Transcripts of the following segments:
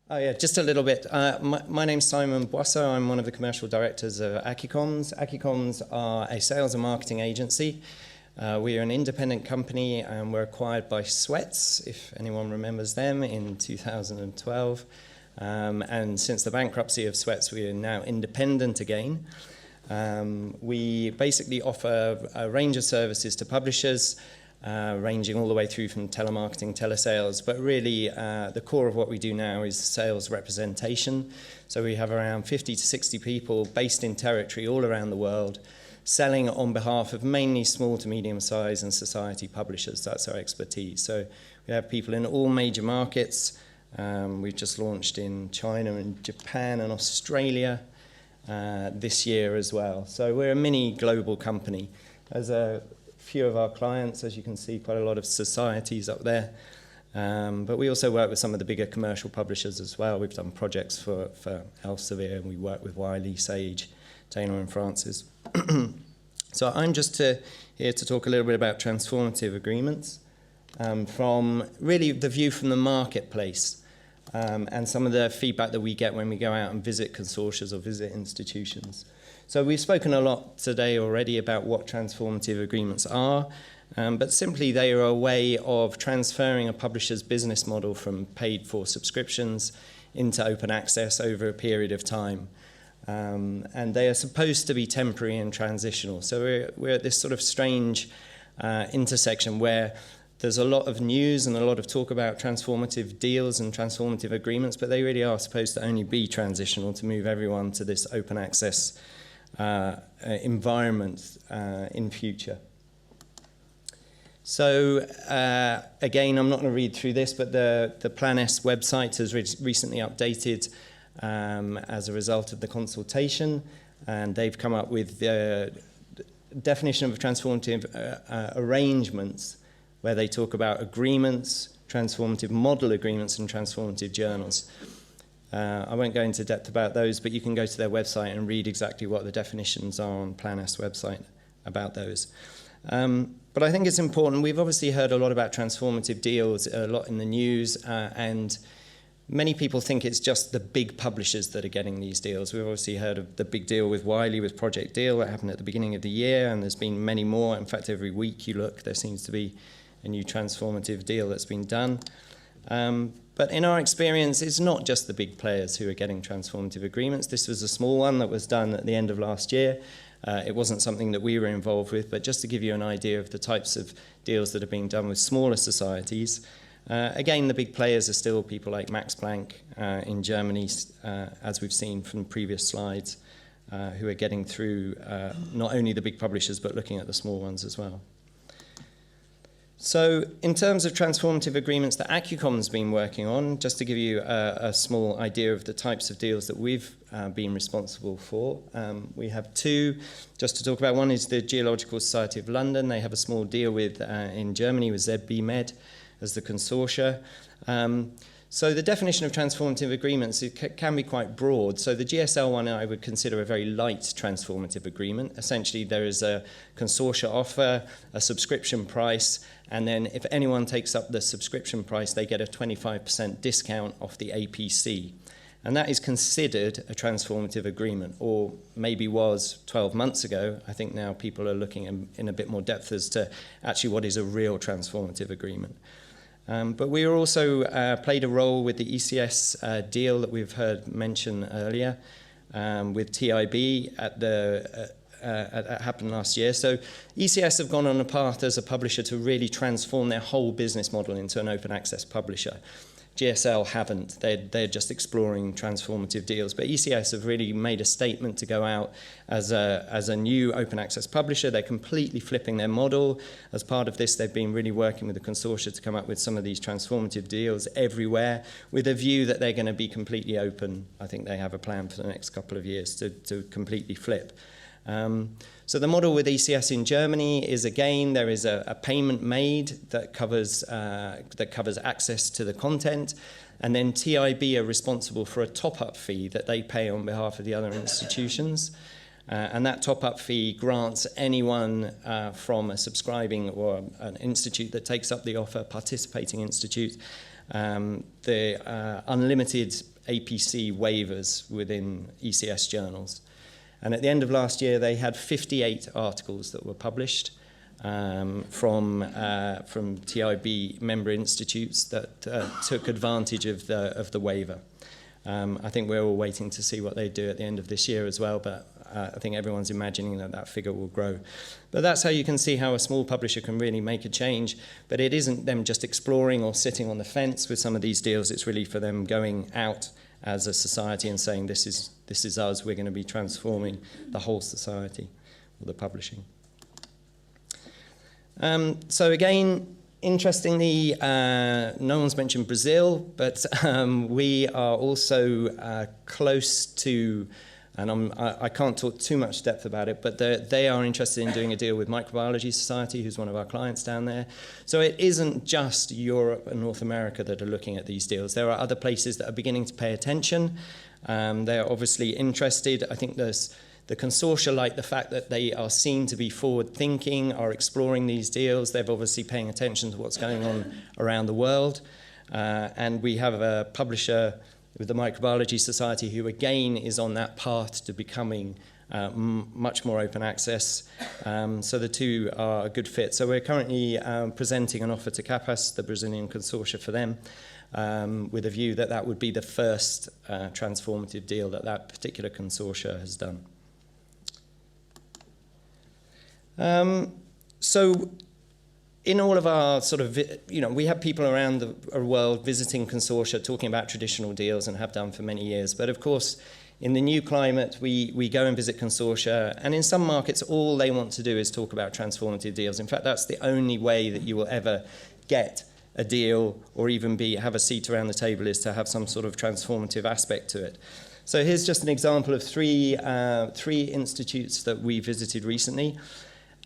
Oh yeah, just a little bit. My name's Simon Boisseau. I'm one of the commercial directors of ACCUCOMS. ACCUCOMS are a sales and marketing agency. We are an independent company and we're acquired by Sweats, if anyone remembers them, in 2012. And since the bankruptcy of Sweats, we are now independent again. We basically offer a range of services to publishers, ranging all the way through from telemarketing, telesales, but really the core of what we do now is sales representation. So we have around 50 to 60 people based in territory all around the world, selling on behalf of mainly small to medium size and society publishers. That's our expertise. So we have people in all major markets. We've just launched in China and Japan and Australia this year as well. So we're a mini global company. As a few of our clients, as you can see, quite a lot of societies up there. But we also work with some of the bigger commercial publishers as well. We've done projects for Elsevier, and we work with Wiley, Sage, Taylor and Francis. So I'm just here to talk a little bit about transformative agreements from really the view from the marketplace and some of the feedback that we get when we go out and visit consortia or visit institutions. So we've spoken a lot today already about what transformative agreements are, but simply they are a way of transferring a publisher's business model from paid for subscriptions into open access over a period of time. And they are supposed to be temporary and transitional. So we're at this sort of strange intersection where there's a lot of news and a lot of talk about transformative deals and transformative agreements, but they really are supposed to only be transitional to move everyone to this open access environment in future. So again, I'm not going to read through this, but the Plan S website has recently updated as a result of the consultation, and they've come up with the definition of transformative arrangements, where they talk about agreements, transformative model agreements, and transformative journals. I won't go into depth about those, but you can go to their website and read exactly what the definitions are on Plan S website about those. But I think it's important. We've obviously heard a lot about transformative deals, a lot in the news, and many people think it's just the big publishers that are getting these deals. We've obviously heard of the big deal with Wiley, with Project Deal, that happened at the beginning of the year, and there's been many more. In fact, every week you look, there seems to be a new transformative deal that's been done. But in our experience, it's not just the big players who are getting transformative agreements. This was a small one that was done at the end of last year. It wasn't something that we were involved with, but just to give you an idea of the types of deals that are being done with smaller societies. Again, the big players are still people like Max Planck in Germany, as we've seen from previous slides, who are getting through not only the big publishers, but looking at the small ones as well. So in terms of transformative agreements that ACCUCOMS has been working on, just to give you a small idea of the types of deals that we've been responsible for, we have two just to talk about. One is the Geological Society of London. They have a small deal with in Germany with ZB as the consortia. So the definition of transformative agreements, it can be quite broad. So the GSL one I would consider a very light transformative agreement. Essentially, there is a consortia offer, a subscription price, and then if anyone takes up the subscription price, they get a 25% discount off the APC. And that is considered a transformative agreement, or maybe was 12 months ago. I think now people are looking in a bit more depth as to actually what is a real transformative agreement. But we also played a role with the ECS deal that we've heard mentioned earlier with TIB that happened last year. So ECS have gone on a path as a publisher to really transform their whole business model into an open access publisher. GSL haven't. They're just exploring transformative deals. But ECS have really made a statement to go out as a new open access publisher. They're completely flipping their model. As part of this, they've been really working with the consortia to come up with some of these transformative deals everywhere with a view that they're going to be completely open. I think they have a plan for the next couple of years to completely flip. So the model with ECS in Germany is, again, there is a payment made that covers access to the content, and then TIB are responsible for a top-up fee that they pay on behalf of the other institutions. And that top-up fee grants anyone from a subscribing or an institute that takes up the offer, participating institute, the unlimited APC waivers within ECS journals. And at the end of last year, they had 58 articles that were published from TIB member institutes that took advantage of the waiver. I think we're all waiting to see what they do at the end of this year as well, but I think everyone's imagining that that figure will grow. But that's how you can see how a small publisher can really make a change. But it isn't them just exploring or sitting on the fence with some of these deals. It's really for them going out as a society and saying, this is us, we're going to be transforming the whole society, or the publishing. So again, interestingly, no one's mentioned Brazil, but we are also close to, and I can't talk too much depth about it, but they are interested in doing a deal with Microbiology Society, who's one of our clients down there. So it isn't just Europe and North America that are looking at these deals. There are other places that are beginning to pay attention. They are obviously interested. I think the consortia like the fact that they are seen to be forward-thinking, are exploring these deals. They're obviously paying attention to what's going on around the world. And we have a publisher with the Microbiology Society who, again, is on that path to becoming much more open access. So the two are a good fit. So we're currently presenting an offer to CAPAS, the Brazilian consortia, for them, with a view that that would be the first transformative deal that that particular consortia has done. So in all of our sort of, we have people around the world visiting consortia talking about traditional deals and have done for many years. But of course, in the new climate, we go and visit consortia. And in some markets, all they want to do is talk about transformative deals. In fact, that's the only way that you will ever get a deal or even have a seat around the table, is to have some sort of transformative aspect to it. So here's just an example of three institutes that we visited recently.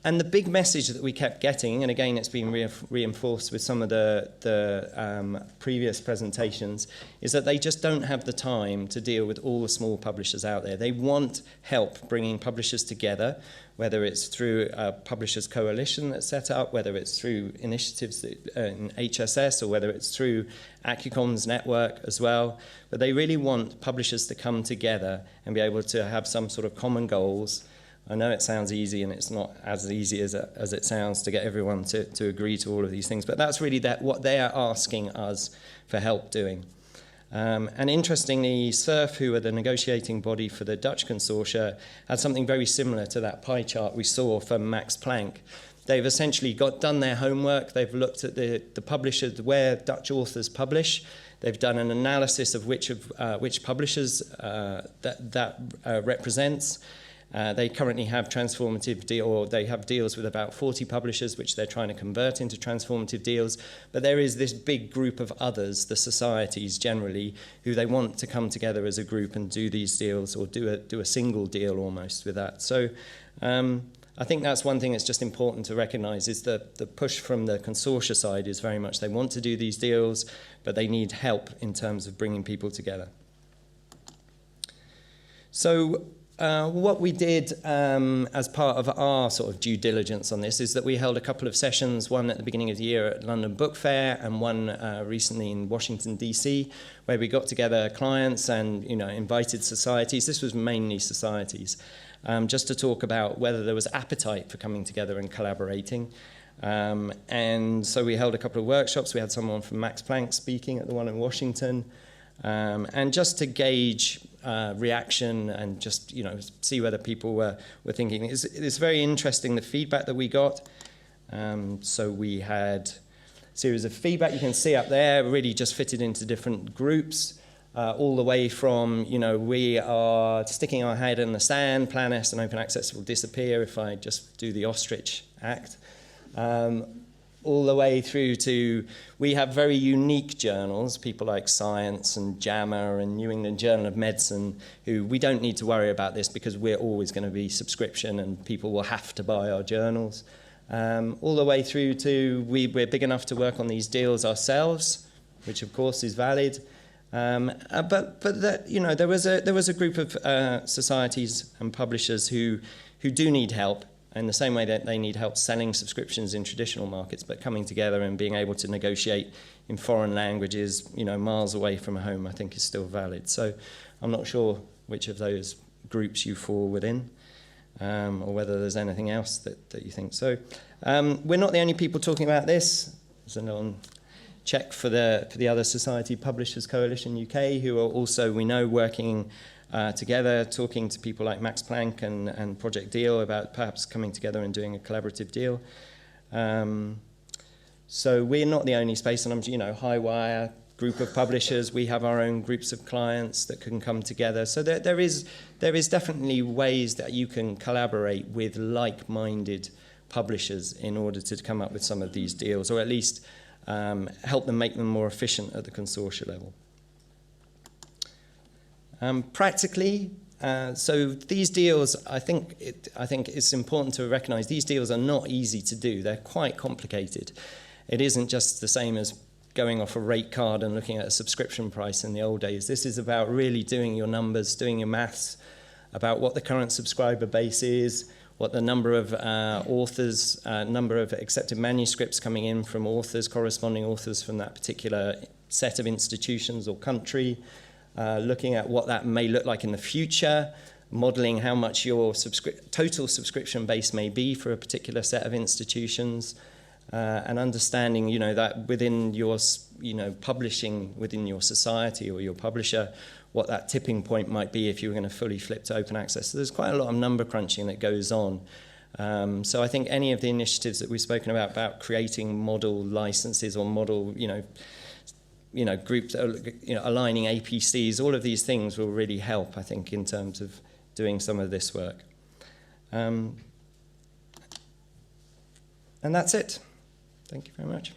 And the big message that we kept getting, and again it's been reinforced with some of the previous presentations, is that they just don't have the time to deal with all the small publishers out there. They want help bringing publishers together, whether it's through a publishers coalition that's set up, whether it's through initiatives in HSS, or whether it's through ACCUCOMS network as well. But they really want publishers to come together and be able to have some sort of common goals. I know it sounds easy, and it's not as easy as it sounds to get everyone to agree to all of these things, but that's really what they are asking us for help doing. And interestingly, SURF, who are the negotiating body for the Dutch consortia, had something very similar to that pie chart we saw from Max Planck. They've essentially done their homework. They've looked at the publishers, where Dutch authors publish. They've done an analysis of which publishers that represents. They currently have they have deals with about 40 publishers, which they're trying to convert into transformative deals. But there is this big group of others, the societies generally, who they want to come together as a group and do these deals, or do a single deal almost with that. So I think that's one thing that's just important to recognize, is that the push from the consortia side is very much they want to do these deals, but they need help in terms of bringing people together. So what we did as part of our sort of due diligence on this is that we held a couple of sessions, one at the beginning of the year at London Book Fair and one recently in Washington, D.C., where we got together clients and invited societies. This was mainly societies, just to talk about whether there was appetite for coming together and collaborating. And so we held a couple of workshops. We had someone from Max Planck speaking at the one in Washington. And just to gauge reaction and just see whether people were thinking. It's very interesting, the feedback that we got. So we had a series of feedback you can see up there, really just fitted into different groups, all the way from we are sticking our head in the sand, Plan S and open access will disappear if I just do the ostrich act. All the way through to, we have very unique journals, people like Science and JAMA and New England Journal of Medicine, who we don't need to worry about this because we're always going to be subscription and people will have to buy our journals. All the way through to, we're big enough to work on these deals ourselves, which of course is valid. But there was a group of societies and publishers who do need help in the same way that they need help selling subscriptions in traditional markets, but coming together and being able to negotiate in foreign languages, miles away from home, I think is still valid. So I'm not sure which of those groups you fall within, or whether there's anything else that you think. So we're not the only people talking about this. There's a little check for the other Society Publishers Coalition UK, who are also, we know, working together, talking to people like Max Planck and Project Deal about perhaps coming together and doing a collaborative deal. So we're not the only space, and HighWire, group of publishers, we have our own groups of clients that can come together. So there is definitely ways that you can collaborate with like-minded publishers in order to come up with some of these deals, or at least help them make them more efficient at the consortia level. Practically, so these deals, I think it's important to recognize these deals are not easy to do. They're quite complicated. It isn't just the same as going off a rate card and looking at a subscription price in the old days. This is about really doing your numbers, doing your maths, about what the current subscriber base is, what the number of authors, number of accepted manuscripts coming in from authors, corresponding authors from that particular set of institutions or country, looking at what that may look like in the future, modeling how much your total subscription base may be for a particular set of institutions, and understanding, that within your, publishing within your society or your publisher, what that tipping point might be if you were going to fully flip to open access. So there's quite a lot of number crunching that goes on. So I think any of the initiatives that we've spoken about creating model licenses or model, groups, aligning APCs, all of these things will really help, I think, in terms of doing some of this work. And that's it. Thank you very much.